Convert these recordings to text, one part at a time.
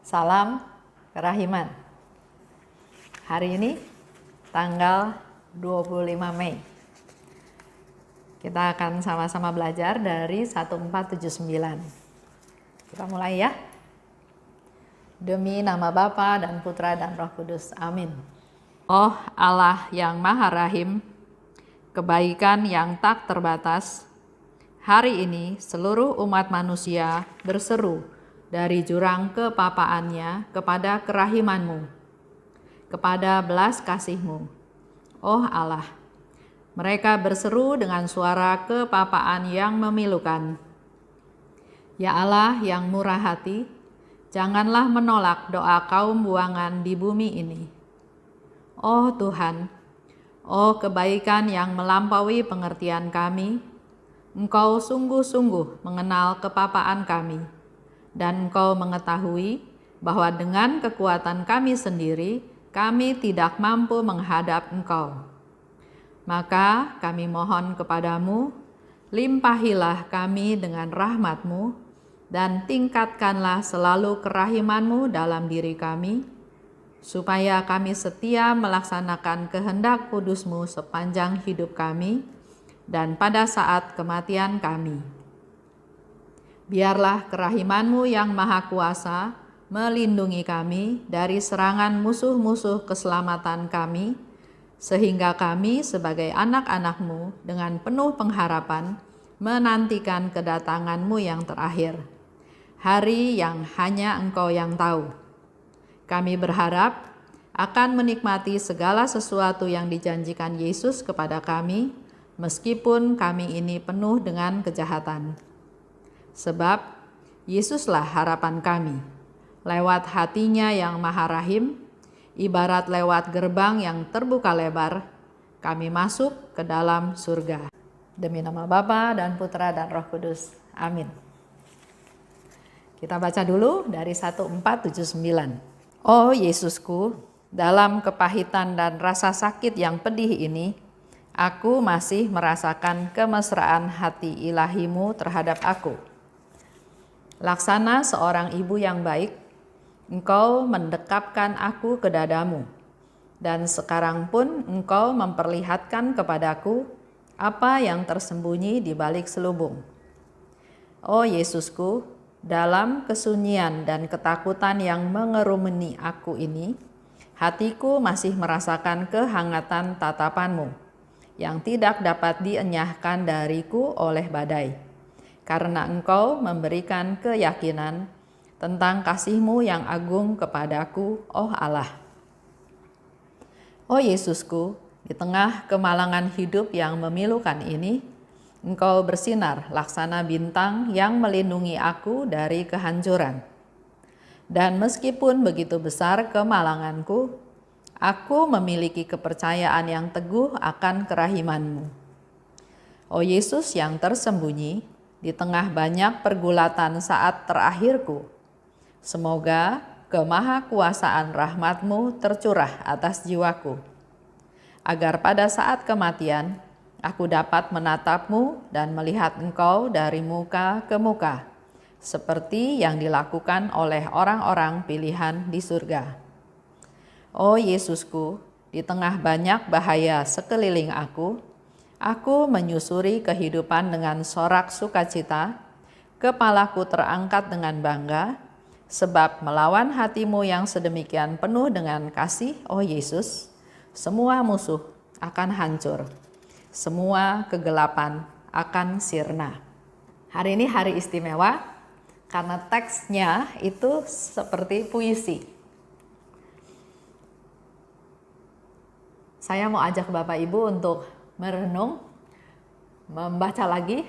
Salam Kerahiman. Hari ini tanggal 25 Mei. Kita akan sama-sama belajar dari 1479. Kita mulai ya. Demi nama Bapa dan Putra dan Roh Kudus. Amin. Oh Allah yang Maha Rahim, kebaikan yang tak terbatas, hari ini seluruh umat manusia berseru dari jurang kepapaannya kepada kerahimanmu, kepada belas kasihmu. Oh Allah, mereka berseru dengan suara kepapaan yang memilukan. Ya Allah yang murah hati, janganlah menolak doa kaum buangan di bumi ini. Oh Tuhan, oh kebaikan yang melampaui pengertian kami, Engkau sungguh-sungguh mengenal kepapaan kami, dan Engkau mengetahui bahwa dengan kekuatan kami sendiri, kami tidak mampu menghadap Engkau. Maka kami mohon kepadamu, limpahilah kami dengan rahmat-Mu, dan tingkatkanlah selalu kerahiman-Mu dalam diri kami, supaya kami setia melaksanakan kehendak kudus-Mu sepanjang hidup kami, dan pada saat kematian kami. Biarlah kerahiman-Mu yang maha kuasa melindungi kami dari serangan musuh-musuh keselamatan kami, sehingga kami sebagai anak-anak-Mu dengan penuh pengharapan menantikan kedatangan-Mu yang terakhir, hari yang hanya Engkau yang tahu. Kami berharap akan menikmati segala sesuatu yang dijanjikan Yesus kepada kami, meskipun kami ini penuh dengan kejahatan. Sebab Yesuslah harapan kami. Lewat hatinya yang maha rahim, ibarat lewat gerbang yang terbuka lebar, kami masuk ke dalam surga. Demi nama Bapa dan Putra dan Roh Kudus. Amin. Kita baca dulu dari 1479. Oh Yesusku, dalam kepahitan dan rasa sakit yang pedih ini, aku masih merasakan kemesraan hati ilahi-Mu terhadap aku. Laksana seorang ibu yang baik, Engkau mendekapkan aku ke dadamu, dan sekarang pun Engkau memperlihatkan kepadaku apa yang tersembunyi di balik selubung. Oh Yesusku, dalam kesunyian dan ketakutan yang mengerumuni aku ini, hatiku masih merasakan kehangatan tatapan-Mu yang tidak dapat dienyahkan dariku oleh badai. Karena Engkau memberikan keyakinan tentang kasih-Mu yang agung kepadaku, oh Allah. Oh Yesusku, di tengah kemalangan hidup yang memilukan ini, Engkau bersinar laksana bintang yang melindungi aku dari kehancuran. Dan meskipun begitu besar kemalanganku, aku memiliki kepercayaan yang teguh akan kerahiman-Mu. Oh Yesus yang tersembunyi di tengah banyak pergulatan saat terakhirku, semoga kemahakuasaan rahmat-Mu tercurah atas jiwaku, agar pada saat kematian aku dapat menatap-Mu dan melihat Engkau dari muka ke muka, seperti yang dilakukan oleh orang-orang pilihan di surga. Oh Yesusku, di tengah banyak bahaya sekeliling aku menyusuri kehidupan dengan sorak sukacita, kepalaku terangkat dengan bangga, sebab melawan hati-Mu yang sedemikian penuh dengan kasih, oh Yesus, semua musuh akan hancur, semua kegelapan akan sirna. Hari ini hari istimewa karena teksnya itu seperti puisi. Saya mau ajak Bapak Ibu untuk merenung, membaca lagi,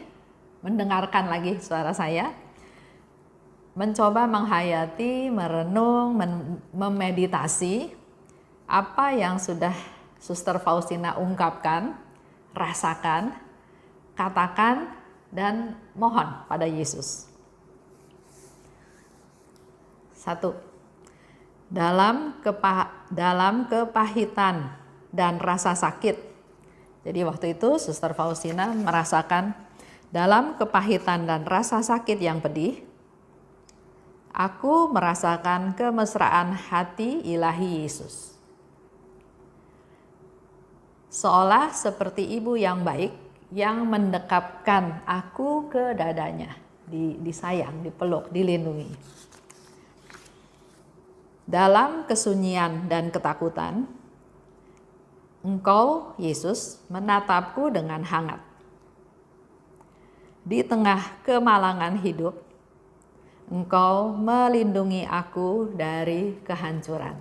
mendengarkan lagi suara saya, mencoba menghayati, merenung, memeditasi apa yang sudah Suster Faustina ungkapkan, rasakan, katakan, dan mohon pada Yesus. 1. Dalam kepahitan dan rasa sakit. Jadi waktu itu Suster Faustina merasakan dalam kepahitan dan rasa sakit yang pedih, Aku merasakan kemesraan hati ilahi Yesus. Seolah seperti ibu yang baik yang mendekapkan aku ke dadanya, disayang, dipeluk, dilindungi. Dalam kesunyian dan ketakutan, Engkau, Yesus, menatapku dengan hangat. Di tengah kemalangan hidup, Engkau melindungi aku dari kehancuran.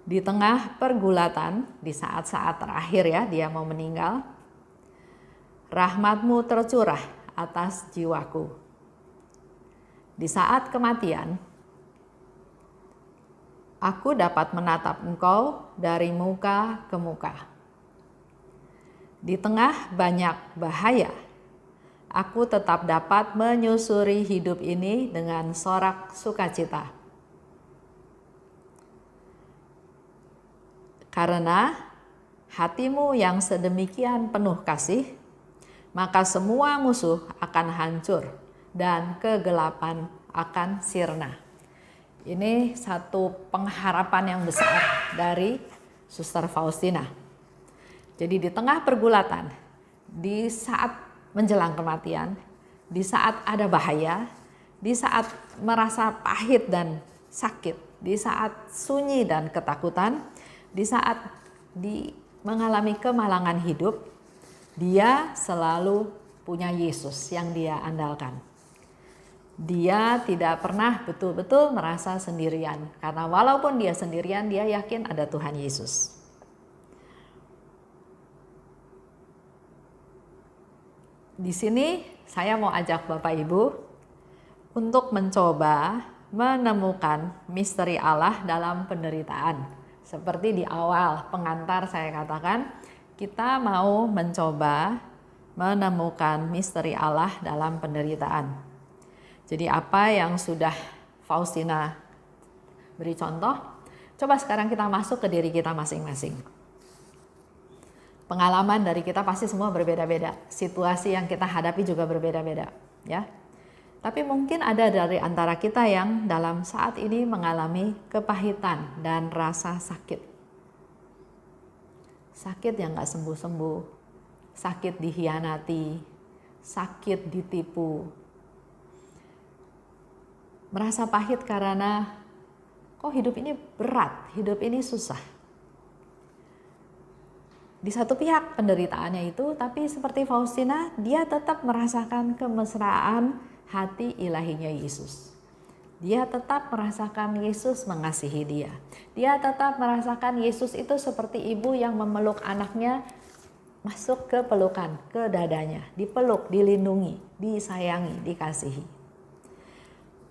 Di tengah pergulatan, di saat-saat terakhir ya, dia mau meninggal, rahmat-Mu tercurah atas jiwaku. Di saat kematian, aku dapat menatap Engkau dari muka ke muka. Di tengah banyak bahaya, aku tetap dapat menyusuri hidup ini dengan sorak sukacita. Karena hati-Mu yang sedemikian penuh kasih, maka semua musuh akan hancur dan kegelapan akan sirna. Ini satu pengharapan yang besar dari Suster Faustina. Jadi di tengah pergulatan, di saat menjelang kematian, di saat ada bahaya, di saat merasa pahit dan sakit, di saat sunyi dan ketakutan, di saat mengalami kemalangan hidup, dia selalu punya Yesus yang dia andalkan. Dia tidak pernah betul-betul merasa sendirian, karena walaupun dia sendirian, dia yakin ada Tuhan Yesus. Di sini saya mau ajak Bapak Ibu untuk mencoba menemukan misteri Allah dalam penderitaan. Seperti di awal pengantar saya katakan, kita mau mencoba menemukan misteri Allah dalam penderitaan. Jadi apa yang sudah Faustina beri contoh, coba sekarang kita masuk ke diri kita masing-masing. Pengalaman dari kita pasti semua berbeda-beda, situasi yang kita hadapi juga berbeda-beda, ya. Tapi mungkin ada dari antara kita yang dalam saat ini mengalami kepahitan dan rasa sakit. Sakit yang gak sembuh-sembuh, sakit dikhianati, sakit ditipu. Merasa pahit karena kok hidup ini berat, hidup ini susah. Di satu pihak penderitaannya itu, tapi seperti Faustina, dia tetap merasakan kemesraan hati ilahinya Yesus. Dia tetap merasakan Yesus mengasihi dia. Dia tetap merasakan Yesus itu seperti ibu yang memeluk anaknya masuk ke pelukan, ke dadanya, dipeluk, dilindungi, disayangi, dikasihi.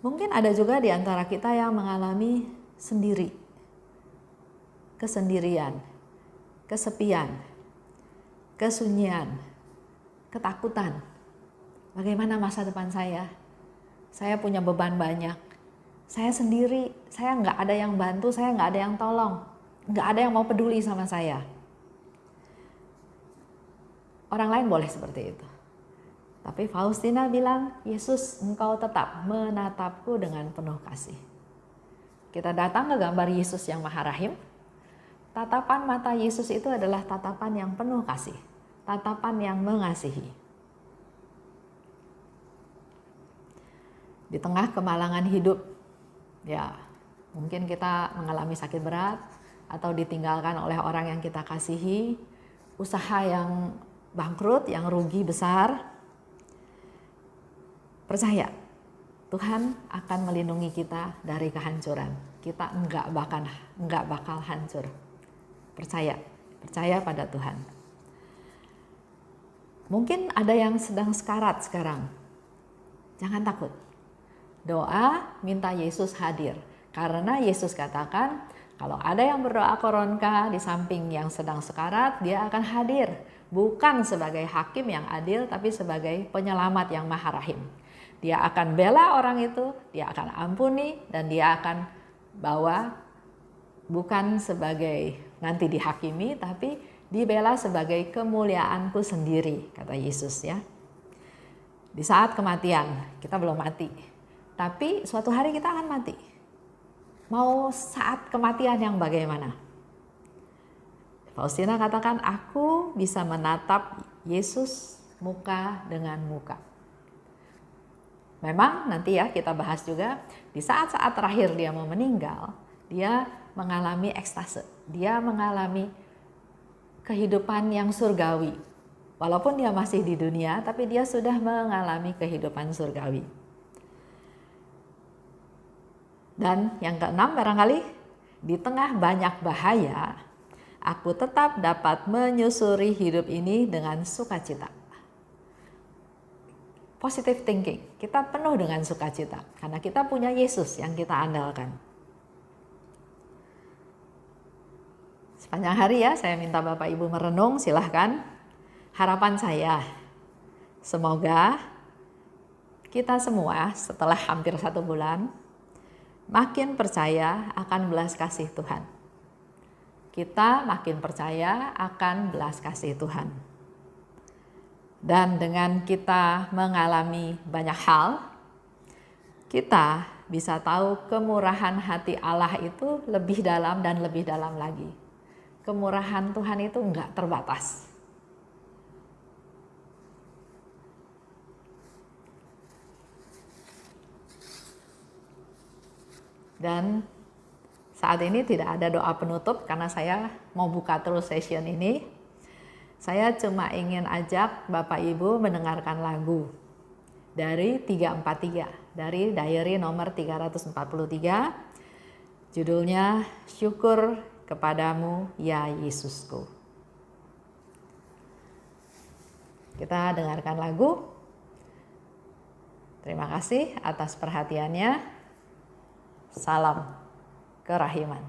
Mungkin ada juga di antara kita yang mengalami sendiri, kesendirian, kesepian, kesunyian, ketakutan. Bagaimana masa depan saya? Saya punya beban banyak. Saya sendiri, saya nggak ada yang bantu, saya nggak ada yang tolong. Nggak ada yang mau peduli sama saya. Orang lain boleh seperti itu. Tapi Faustina bilang, Yesus, Engkau tetap menatapku dengan penuh kasih. Kita datang ke gambar Yesus yang Maha Rahim. Tatapan mata Yesus itu adalah tatapan yang penuh kasih. Tatapan yang mengasihi. Di tengah kemalangan hidup, ya mungkin kita mengalami sakit berat atau ditinggalkan oleh orang yang kita kasihi, usaha yang bangkrut, yang rugi besar. Percaya, Tuhan akan melindungi kita dari kehancuran. Kita enggak bakal hancur. Percaya pada Tuhan. Mungkin ada yang sedang sekarat sekarang. Jangan takut. Doa, minta Yesus hadir. Karena Yesus katakan, kalau ada yang berdoa koronka di samping yang sedang sekarat, dia akan hadir. Bukan sebagai hakim yang adil, tapi sebagai penyelamat yang Maha Rahim. Dia akan bela orang itu, dia akan ampuni, dan dia akan bawa bukan sebagai nanti dihakimi, tapi dibela sebagai kemuliaanku sendiri, kata Yesus ya. Di saat kematian, kita belum mati. Tapi suatu hari kita akan mati. Mau saat kematian yang bagaimana? Faustina katakan, aku bisa menatap Yesus muka dengan muka. Memang nanti ya kita bahas juga, di saat-saat terakhir dia mau meninggal, dia mengalami ekstase. Dia mengalami kehidupan yang surgawi. Walaupun dia masih di dunia, tapi dia sudah mengalami kehidupan surgawi. Dan yang keenam barangkali, di tengah banyak bahaya, aku tetap dapat menyusuri hidup ini dengan sukacita. Positive thinking, kita penuh dengan sukacita, karena kita punya Yesus yang kita andalkan. Sepanjang hari ya, saya minta Bapak Ibu merenung, silahkan. Harapan saya, semoga kita semua setelah hampir 1 bulan, makin percaya akan belas kasih Tuhan. Kita makin percaya akan belas kasih Tuhan. Dan dengan kita mengalami banyak hal, kita bisa tahu kemurahan hati Allah itu lebih dalam dan lebih dalam lagi. Kemurahan Tuhan itu enggak terbatas. Dan saat ini tidak ada doa penutup karena saya mau buka terus session ini. Saya cuma ingin ajak Bapak Ibu mendengarkan lagu dari 343, dari diary nomor 343. Judulnya Syukur Kepadamu Ya Yesusku. Kita dengarkan lagu. Terima kasih atas perhatiannya. Salam kerahiman.